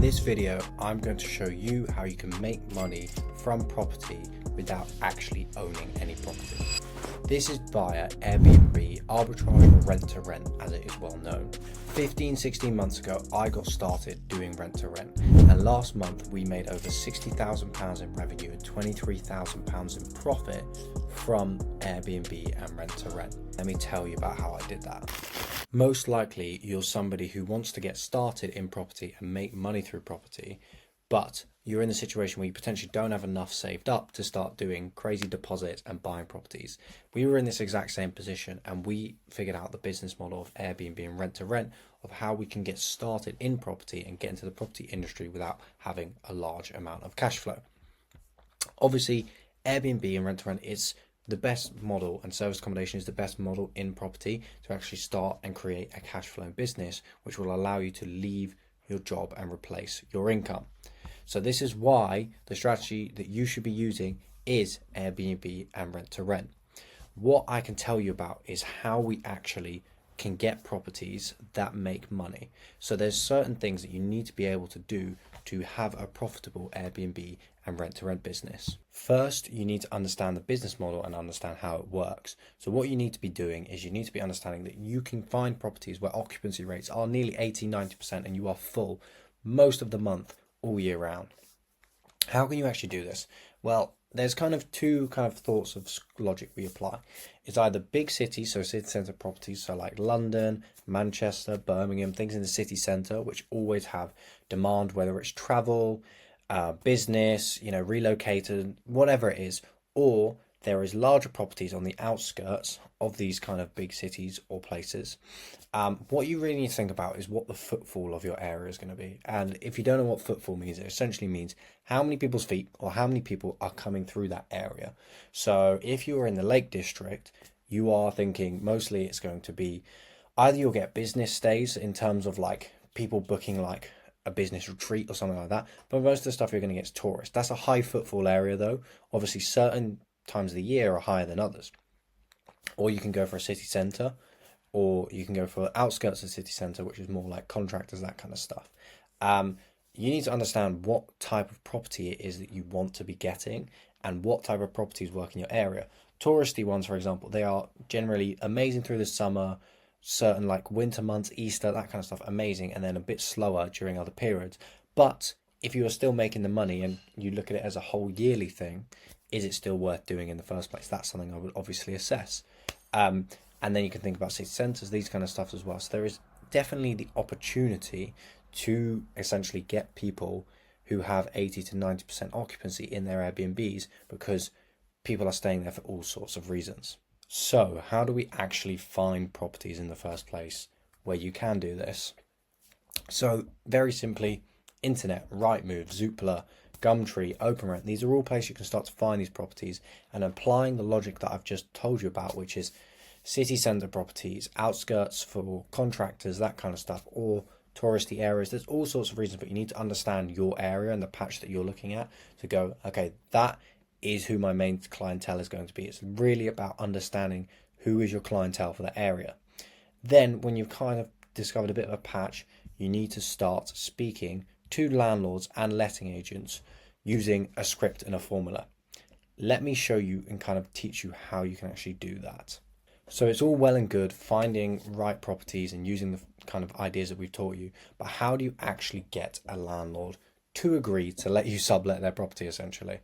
this video, I'm going to show you how you can make money from property without actually owning any property. This is via Airbnb, arbitrage or rent to rent as it is well known. 16 months ago, I got started doing rent to rent, and last month we made over £60,000 in revenue and £23,000 in profit from Airbnb and rent to rent. Let me tell you about how I did that. Most likely you're somebody who wants to get started in property and make money through property, but you're in the situation where you potentially don't have enough saved up to start doing crazy deposits and buying properties. We were in this exact same position, and we figured out the business model of Airbnb and rent to rent, of how we can get started in property and get into the property industry without having a large amount of cash flow. Obviously, Airbnb and rent to rent is the best model, and service accommodation is the best model in property to actually start and create a cash flow business, which will allow you to leave your job and replace your income. So this is why the strategy that you should be using is Airbnb and rent to rent. What I can tell you about is how we actually can get properties that make money. So there's certain things that you need to be able to do to have a profitable Airbnb and rent to rent business. First, you need to understand the business model and understand how it works. So what you need to be doing is you need to be understanding that you can find properties where occupancy rates are nearly 80-90% and you are full most of the month all year round. How can you actually do this? Well, there's two thoughts of logic we apply. It's either big cities, so city centre properties, so like London, Manchester, Birmingham, things in the city centre, which always have demand, whether it's travel, business, relocated, whatever it is, or there is larger properties on the outskirts of these kind of big cities or places. What you really need to think about is what the footfall of your area is going to be. And if you don't know what footfall means, it essentially means how many people's feet or how many people are coming through that area. So if you are in the Lake District, you are thinking mostly it's going to be either you'll get business stays in terms of like people booking like a business retreat or something like that. But most of the stuff you're going to get is tourists. That's a high footfall area though. Obviously certain times of the year are higher than others. Or you can go for a city centre, or you can go for outskirts of the city centre, which is more like contractors, that kind of stuff. You need to understand what type of property it is that you want to be getting and what type of properties work in your area. Touristy ones, for example, they are generally amazing through the summer, certain like winter months, Easter, that kind of stuff, amazing, and then a bit slower during other periods. But if you are still making the money and you look at it as a whole yearly thing, is it still worth doing in the first place? That's something I would obviously assess. And then you can think about city centres, these kind of stuff as well. So there is definitely the opportunity to essentially get people who have 80-90% occupancy in their Airbnbs because people are staying there for all sorts of reasons. So how do we actually find properties in the first place where you can do this? So very simply, internet, Rightmove, Zoopla, Gumtree, OpenRent, these are all places you can start to find these properties, and applying the logic that I've just told you about, which is city centre properties, outskirts for contractors, that kind of stuff, or touristy areas. There's all sorts of reasons, but you need to understand your area and the patch that you're looking at to go, okay, that is who my main clientele is going to be. It's really about understanding who is your clientele for that area. Then when you've kind of discovered a bit of a patch, you need to start speaking to landlords and letting agents using a script and a formula. Let me show you and kind of teach you how you can actually do that. So it's all well and good finding right properties and using the kind of ideas that we've taught you, but how do you actually get a landlord to agree to let you sublet their property essentially?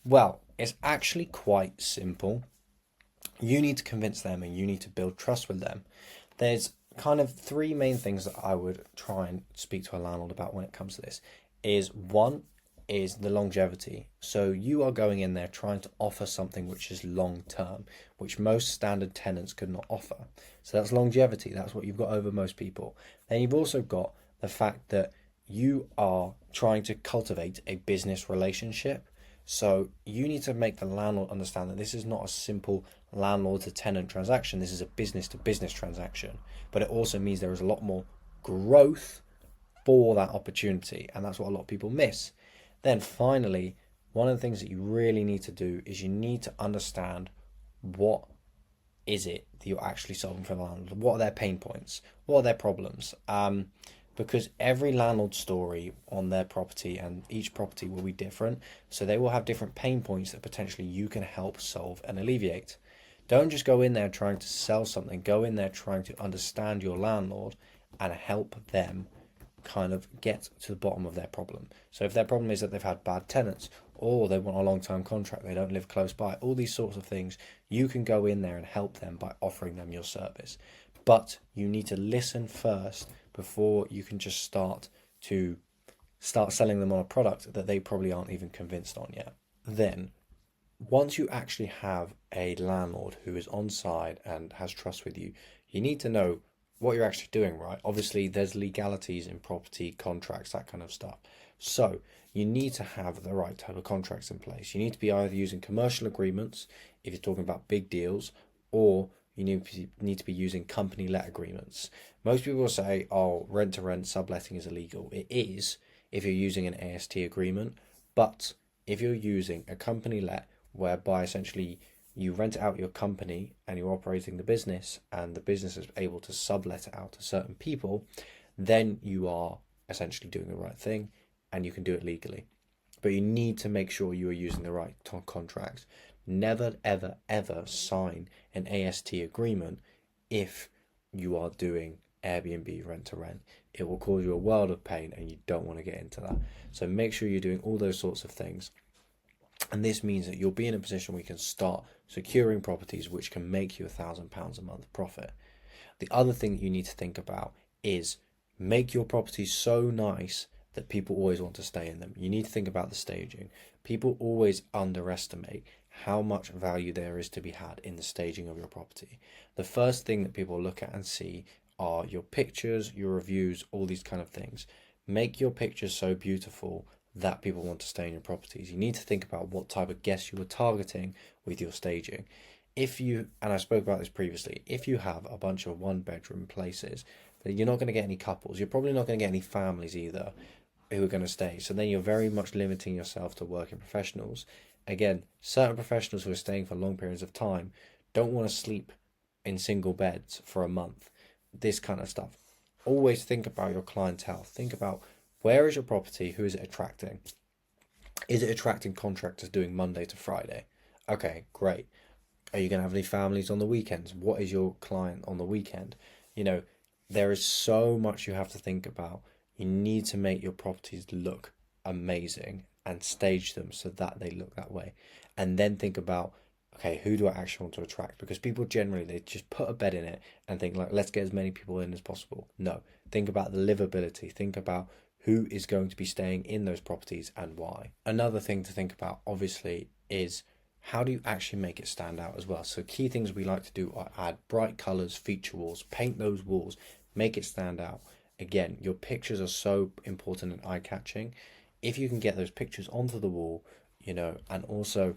Well, it's actually quite simple. You need to convince them and you need to build trust with them. There's kind of three main things that I would try and speak to a landlord about when it comes to this. One is the longevity. So you are going in there trying to offer something which is long term, which most standard tenants could not offer. So that's longevity. That's what you've got over most people. Then you've also got the fact that you are trying to cultivate a business relationship. So you need to make the landlord understand that this is not a simple landlord to tenant transaction. This is a business to business transaction, but it also means there is a lot more growth for that opportunity. And that's what a lot of people miss. Then finally, one of the things that you really need to do is you need to understand what is it that you're actually solving for the landlord. What are their pain points? What are their problems? because every landlord story on their property and each property will be different. So they will have different pain points that potentially you can help solve and alleviate. Don't just go in there trying to sell something, go in there trying to understand your landlord and help them kind of get to the bottom of their problem. So if their problem is that they've had bad tenants or they want a long-term contract, they don't live close by, all these sorts of things, you can go in there and help them by offering them your service. But you need to listen first before you can just start selling them on a product that they probably aren't even convinced on yet. Then once you actually have a landlord who is on side and has trust with you, you need to know what you're actually doing, right? Obviously, there's legalities in property, contracts, that kind of stuff. So you need to have the right type of contracts in place. You need to be either using commercial agreements if you're talking about big deals, or you need to be using company let agreements. Most people will say, oh, rent to rent subletting is illegal. It is if you're using an AST agreement, but if you're using a company let, whereby essentially you rent out your company and you're operating the business and the business is able to sublet it out to certain people, then you are essentially doing the right thing and you can do it legally. But you need to make sure you are using the right contracts. Never, ever, ever sign an AST agreement if you are doing Airbnb rent to rent. It will cause you a world of pain and you don't want to get into that. So make sure you're doing all those sorts of things. And this means that you'll be in a position where you can start securing properties which can make you £1,000 a month profit. The other thing that you need to think about is make your properties so nice that people always want to stay in them. You need to think about the staging. People always underestimate how much value there is to be had in the staging of your property. The first thing that people look at and see are your pictures, your reviews, all these kind of things. Make your pictures so beautiful that people want to stay in your properties. You need to think about what type of guests you are targeting with your staging. If you, and I spoke about this previously, if you have a bunch of one bedroom places, then you're not going to get any couples. You're probably not going to get any families either who are going to stay. So then you're very much limiting yourself to working professionals. Again, certain professionals who are staying for long periods of time don't want to sleep in single beds for a month. This kind of stuff. Always think about your clientele. Think about, where is your property? Who is it attracting? Is it attracting contractors doing Monday to Friday? Okay, great. Are you going to have any families on the weekends? What is your client on the weekend? You know, there is so much you have to think about. You need to make your properties look amazing and stage them so that they look that way. And then think about, okay, who do I actually want to attract? Because people generally, they just put a bed in it and think like, let's get as many people in as possible. No, think about the livability. Think about who is going to be staying in those properties and why. Another thing to think about, obviously, is how do you actually make it stand out as well? So key things we like to do are add bright colors, feature walls, paint those walls, make it stand out. Again, your pictures are so important and eye-catching. If you can get those pictures onto the wall, you know, and also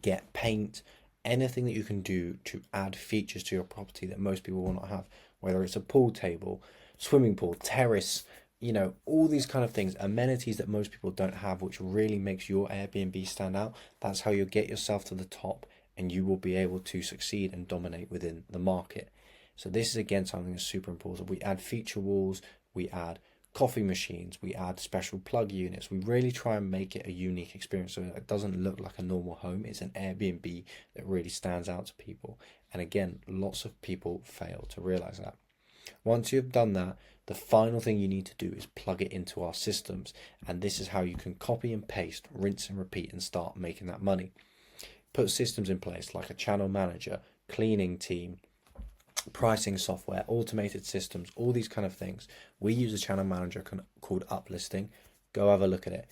get paint, anything that you can do to add features to your property that most people will not have, whether it's a pool table, swimming pool, terrace, you know, all these kind of things, amenities that most people don't have, which really makes your Airbnb stand out. That's how you'll get yourself to the top and you will be able to succeed and dominate within the market. So this is again something that's super important. We add feature walls, we add coffee machines, we add special plug units. We really try and make it a unique experience so it doesn't look like a normal home. It's an Airbnb that really stands out to people. And again, lots of people fail to realize that. Once you've done that, the final thing you need to do is plug it into our systems. And this is how you can copy and paste, rinse and repeat, and start making that money. Put systems in place like a channel manager, cleaning team, pricing software, automated systems, all these kind of things. We use a channel manager called Uplisting. Go have a look at it.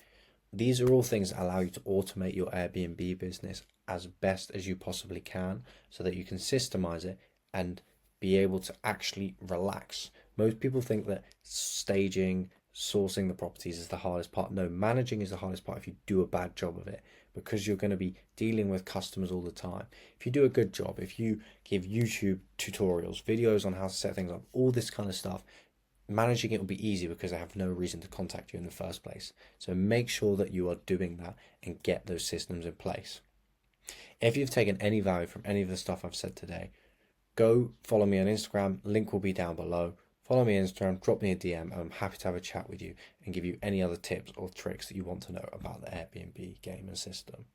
These are all things that allow you to automate your Airbnb business as best as you possibly can so that you can systemize it and be able to actually relax. Most people think that staging, sourcing the properties is the hardest part. No, managing is the hardest part if you do a bad job of it, because you're going to be dealing with customers all the time. If you do a good job, if you give YouTube tutorials, videos on how to set things up, all this kind of stuff, managing it will be easy because I have no reason to contact you in the first place. So make sure that you are doing that and get those systems in place. If you've taken any value from any of the stuff I've said today, go follow me on Instagram. Link will be down below. follow me on Instagram, drop me a DM, and I'm happy to have a chat with you and give you any other tips or tricks that you want to know about the Airbnb game and system.